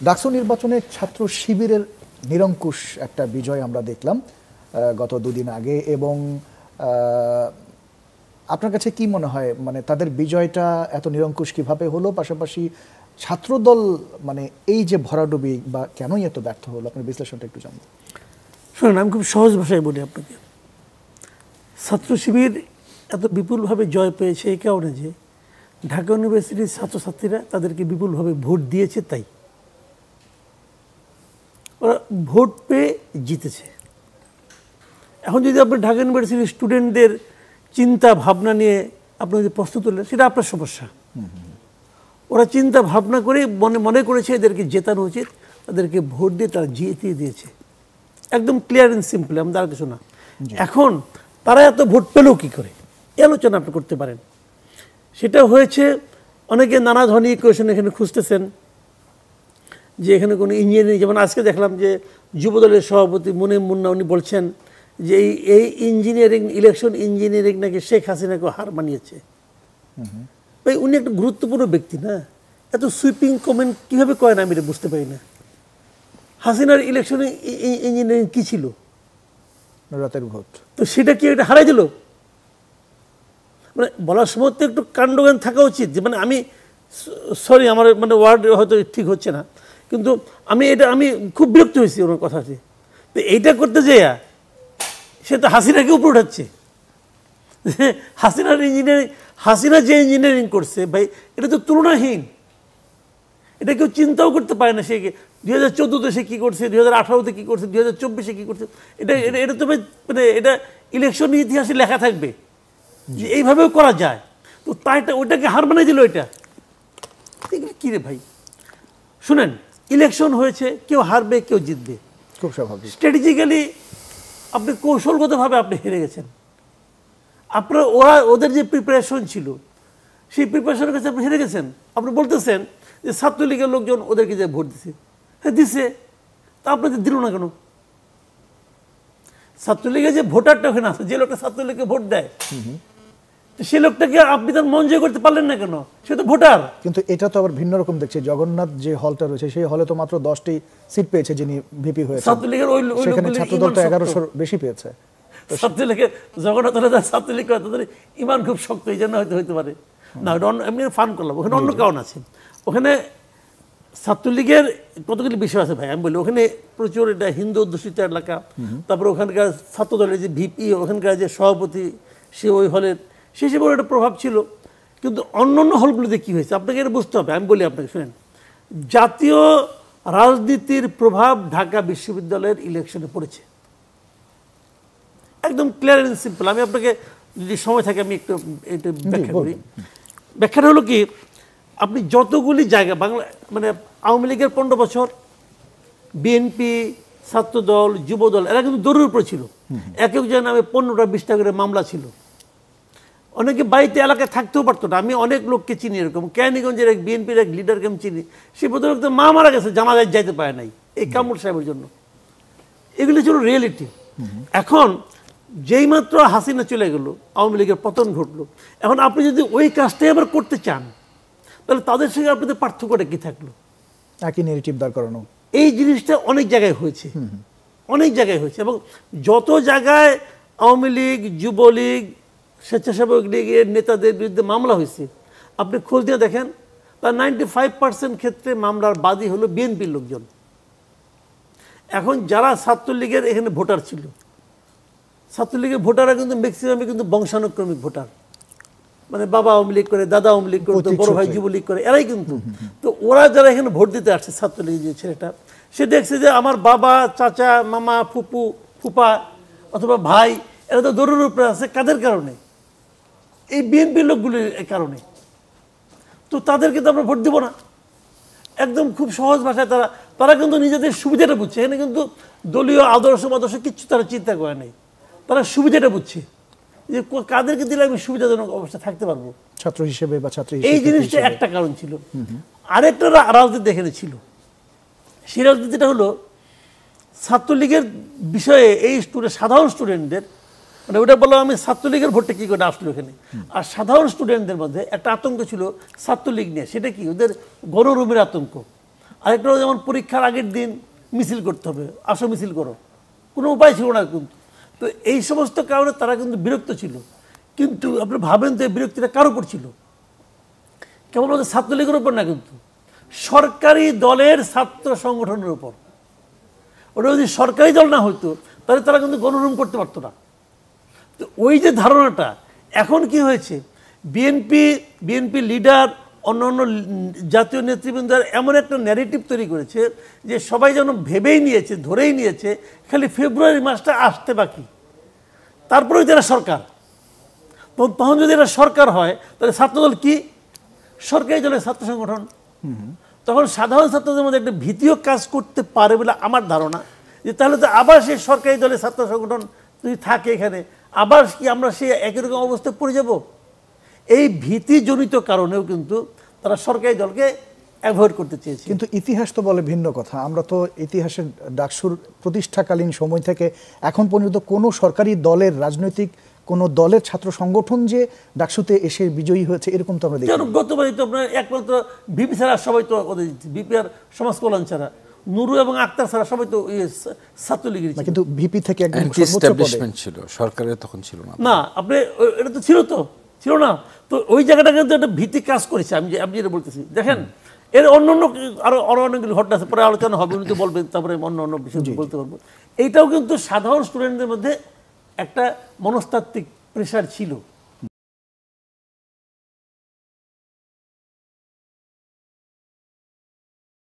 ডাকসু নির্বাচনে ছাত্র শিবিরের নিরঙ্কুশ একটা বিজয় আমরা দেখলাম গত দুদিন আগে, এবং আপনার কাছে কি মনে হয়, মানে তাদের বিজয়টা এত নিরঙ্কুশ কিভাবে হলো, পাশাপাশি ছাত্রদল মানে এই যে ভরাডুবি বা কেনই এত ব্যর্থ হলো, আপনার বিশ্লেষণটা একটু জানবো। শুনুন, আমি খুব সহজ ভাষায় বলি আপনাকে। ছাত্র শিবির এত বিপুলভাবে জয় পেয়েছে এই কারণে যে ঢাকা ইউনিভার্সিটির ছাত্রছাত্রীরা তাদেরকে বিপুলভাবে ভোট দিয়েছে, তাই ওরা ভোট পেয়ে জিতেছে। এখন যদি আপনি ঢাকা ইউনিভার্সিটির স্টুডেন্টদের চিন্তা ভাবনা নিয়ে আপনি যদি প্রশ্ন তুললেন, সেটা আপনার সমস্যা। ওরা চিন্তা ভাবনা করে মনে করেছে এদেরকে জেতানো উচিত, তাদেরকে ভোট দিয়ে তারা জিতিয়ে দিয়েছে, একদম ক্লিয়ার অ্যান্ড সিম্পল, আমাদের আর কিছু না। এখন তারা এত ভোট পেল কি করে, এই আলোচনা আপনি করতে পারেন। সেটা হয়েছে, অনেকে নানা ধরনের ইকুয়েশন এখানে খুঁজতেছেন যে এখানে কোনো ইঞ্জিনিয়ারিং, যেমন আজকে দেখলাম যে যুবদলের সভাপতি মুনিম মুন্না উনি বলছেন যে এই ইঞ্জিনিয়ারিং, ইলেকশন ইঞ্জিনিয়ারিং নাকি শেখ হাসিনাকে হার মানিয়েছে। ভাই, উনি একটা গুরুত্বপূর্ণ ব্যক্তি না, এত সুইপিং কমেন্ট কীভাবে কয় না আমি এটা বুঝতে পারি না। হাসিনার ইলেকশনে ইঞ্জিনিয়ারিং কী ছিল? রাতের ভোট। তো সেটা কি এটা হারাই দিল? মানে বলার সময় তো একটু কাণ্ডজ্ঞান থাকা উচিত। যে মানে আমি সরি, আমার মানে ওয়ার্ড হয়তো ঠিক হচ্ছে না, কিন্তু আমি খুব বিরক্ত হয়েছি ওনার কথাতে। তো এইটা করতে যেয়া সে তো হাসিনাকে উপরে উঠাচ্ছে। হাসিনার ইঞ্জিনিয়ারিং, হাসিনা যে ইঞ্জিনিয়ারিং করছে ভাই, এটা তো তুলনাহীন। এটা কেউ চিন্তাও করতে পারে না। সে 2014-তে সে কী করছে, 2018-তে কী করছে, 2024-এ কী করছে, এটা তো মানে এটা ইলেকশন ইতিহাসে লেখা থাকবে যে এইভাবেও করা যায়। তো তাইটা ওইটাকে হার বানিয়ে দিল। এটা কী রে ভাই? শুনেন, ইলেকশন হয়েছে, কেউ হারবে কেউ জিতবে, খুব স্বাভাবিক। স্ট্র্যাটেজিক্যালি আপনি কৌশলগতভাবে আপনি হেরে গেছেন। আপনার ওদের যে প্রিপারেশন ছিল, সেই প্রিপারেশনের কাছে আপনি হেরে গেছেন। আপনি বলতেছেন যে ছাত্রলীগের লোকজন ওদেরকে যে ভোট দিছে, হ্যাঁ দিছে, তা আপনাদের দিল না কেন? ছাত্রলীগের যে ভোটারটা ওখানে আছে, যে লোকটা ছাত্রলীগকে ভোট দেয়, সে লোকটাকে আপনি তার মন জয় করতে পারলেন না কেন? সে তো ভোটার। কিন্তু এটা তো আবার ভিন্ন রকম দেখছে। জগন্নাথ যে হলটা রয়েছে, সেই হলে তো মাত্র 10টি সিট পেয়েছে যিনি ভিপি হয়েছে। ছাত্রলীগের সেখানে ছাত্রদল তো 1100 বেশি পেয়েছে। ছাত্রলীগের জগন্নাথ ছাত্রলীগ করে, তাদের ইমান খুব শক্ত, এই জন্য হয়তো হইতে পারে না। ওটা এমনি ফান করলাম। ওখানে অন্য কারণ আছে। ওখানে ছাত্রলীগের কতগুলি বিষয় আছে ভাই, আমি বলি। ওখানে প্রচুর এটা হিন্দু অধ্যুষিত এলাকা। তারপরে ওখানকার ছাত্রদলের যে ভিপি, ওখানকার যে সভাপতি, সে ওই হলের, সে হিসেবে একটা প্রভাব ছিল। কিন্তু অন্য অন্য হলগুলোতে কী হয়েছে আপনাকে এটা বুঝতে হবে। আমি বলি আপনাকে, শুনেন, জাতীয় রাজনীতির প্রভাব ঢাকা বিশ্ববিদ্যালয়ের ইলেকশনে পড়েছে, একদম ক্লিয়ার অ্যান্ড সিম্পল। আমি আপনাকে যদি সময় থাকে আমি একটু এটা ব্যাখ্যা করি। ব্যাখ্যাটা হলো কি, আপনি যতগুলি জায়গা বাংলা, মানে আওয়ামী লীগের 15 বছর, বিএনপি, ছাত্রদল, যুবদল, এরা কিন্তু দৌড়ের উপরে ছিল। এক একজন নামে 15টা 20টা করে মামলা ছিল। অনেকে বাড়িতে এলাকায় থাকতেও পারতো না। আমি অনেক লোককে চিনি এরকম। কেরানীগঞ্জের এক বিএনপির এক লিডারকে আমি চিনি, সে ভদ্রলোক তো মা মারা গেছে, জানাজায় যাইতে পারে নাই এই কামরুল সাহেবের জন্য। এগুলি ছিল রিয়েলিটি। এখন যেই মাত্র হাসিনা চলে গেল, আওয়ামী লীগের পতন ঘটলো, এখন আপনি যদি ওই কাজটাই আবার করতে চান, তাহলে তাদের সঙ্গে আপনাদের পার্থক্যটা কি থাকলো? একই নেগেটিভ দাঁড় করানো। এই জিনিসটা অনেক জায়গায় হয়েছে, অনেক জায়গায় হয়েছে। এবং যত জায়গায় আওয়ামী লীগ, যুবলীগ, স্বেচ্ছাসেবক লীগের নেতাদের বিরুদ্ধে মামলা হয়েছে, আপনি খোঁজ দিয়ে দেখেন, তার 95% ক্ষেত্রে মামলার বাদী হলো বিএনপির লোকজন। এখন যারা ছাত্রলীগের এখানে ভোটার ছিল, ছাত্রলীগের ভোটাররা কিন্তু ম্যাক্সিমামই কিন্তু বংশানুক্রমিক ভোটার, মানে বাবা আওয়ামী লীগ করে, দাদা আওয়ামী লীগ করে, বড় ভাই যুবলীগ করে, এরাই কিন্তু। তো ওরা যারা এখানে ভোট দিতে আসছে, ছাত্রলীগের যে ছেলেটা, সে দেখছে যে আমার বাবা, চাচা, মামা, ফুপু, ফুপা অথবা ভাই, এরা তো দৌড়ের উপরে আছে। কাদের কারণে? এই বিএনপির লোকগুলির কারণে। তো তাদেরকে তো আমরা ভোট দেবো না। একদম খুব সহজ ভাষায় তারা কিন্তু নিজেদের সুবিধাটা বুঝছে। এখানে কিন্তু দলীয় আদর্শ কিচ্ছু তারা চিন্তা করে নাই। তারা সুবিধাটা বুঝছে যে কাদেরকে দিলে আমি সুবিধাজনক অবস্থা থাকতে পারবো ছাত্র হিসেবে বা ছাত্রী। এই জিনিসটা একটা কারণ ছিল। আরেকটা রাজনীতি এখানে ছিল। সেই রাজনীতিটা হলো ছাত্রলীগের বিষয়ে এই সাধারণ স্টুডেন্টদের, মানে ওটা বললাম আমি ছাত্রলীগের ভোটটা কী করে আসলো এখানে। আর সাধারণ স্টুডেন্টদের মধ্যে একটা আতঙ্ক ছিল ছাত্রলীগ নিয়ে। সেটা কি? ওদের গণরুমের আতঙ্ক। আরেকটা হলো যেমন পরীক্ষার আগের দিন মিছিল করতে হবে, আসো মিছিল করো, কোনো উপায় ছিল না কিন্তু। তো এই সমস্ত কারণে তারা কিন্তু বিরক্ত ছিল। কিন্তু আপনি ভাবেন তো এই বিরক্তিটা কার উপর ছিল? কেবল আমাদের ছাত্রলীগের উপর না, কিন্তু সরকারি দলের ছাত্র সংগঠনের উপর। ওটা যদি সরকারি দল না হইতো তাহলে তারা কিন্তু গণরুম করতে পারতো না। তো ওই যে ধারণাটা, এখন কি হয়েছে, বিএনপি লিডার, অন্যান্য জাতীয় নেতৃবৃন্দ এমন একটা ন্যারেটিভ তৈরি করেছে যে সবাই যেন ভেবেই নিয়েছে, ধরেই নিয়েছে খালি ফেব্রুয়ারি মাসটা আসতে বাকি, তারপরেই যারা সরকার। তখন যদি এটা সরকার হয় তাহলে ছাত্রদল কি? সরকারি দলের ছাত্র সংগঠন। তখন সাধারণ ছাত্রদের মধ্যে একটা ভীতিও কাজ করতে পারে বলে আমার ধারণা, যে তাহলে তো আবার সেই সরকারি দলের ছাত্র সংগঠন যদি থাকে এখানে, আবার কি আমরা সেই একই রকম অবস্থায় পড়ে যাব? এই ভীতিজনিত কারণেও কিন্তু তারা সরকারি দলকে অ্যাভয়েড করতে চেয়েছে। কিন্তু ইতিহাস তো বলে ভিন্ন কথা। আমরা তো ইতিহাসের ডাকসুর প্রতিষ্ঠাকালীন সময় থেকে এখন পর্যন্ত কোনো সরকারি দলের, রাজনৈতিক কোনো দলের ছাত্র সংগঠন যে ডাকসুতে এসে বিজয়ী হয়েছে এরকম তো আমরা দেখি। গতবারই তো আপনার একমাত্র ভিপি ছাড়া সবাই তো ভিপি আর সমাজ কল্যাণ ছাড়া, নুরু এবং আক্তার ছাড়া সবাই তো ছাত্রলীগের। কিন্তু ভিপি থেকে একদম ছিল, সরকারের তখন ছিল না। না, আপনি এটা তো ছিল না। তো ওই জায়গাটা কিন্তু একটা ভীতি কাজ করেছে। আমি যেটা বলতেছি, দেখেন এর অন্য আরো অনেকগুলো ঘটনা আছে, পরে আলোচনা হবে, উনি তো বলবেন, তারপরে অন্য বিষয় বলতে পারবো। এইটাও কিন্তু সাধারণ স্টুডেন্টদের মধ্যে একটা মনস্তাত্ত্বিক প্রেশার ছিল।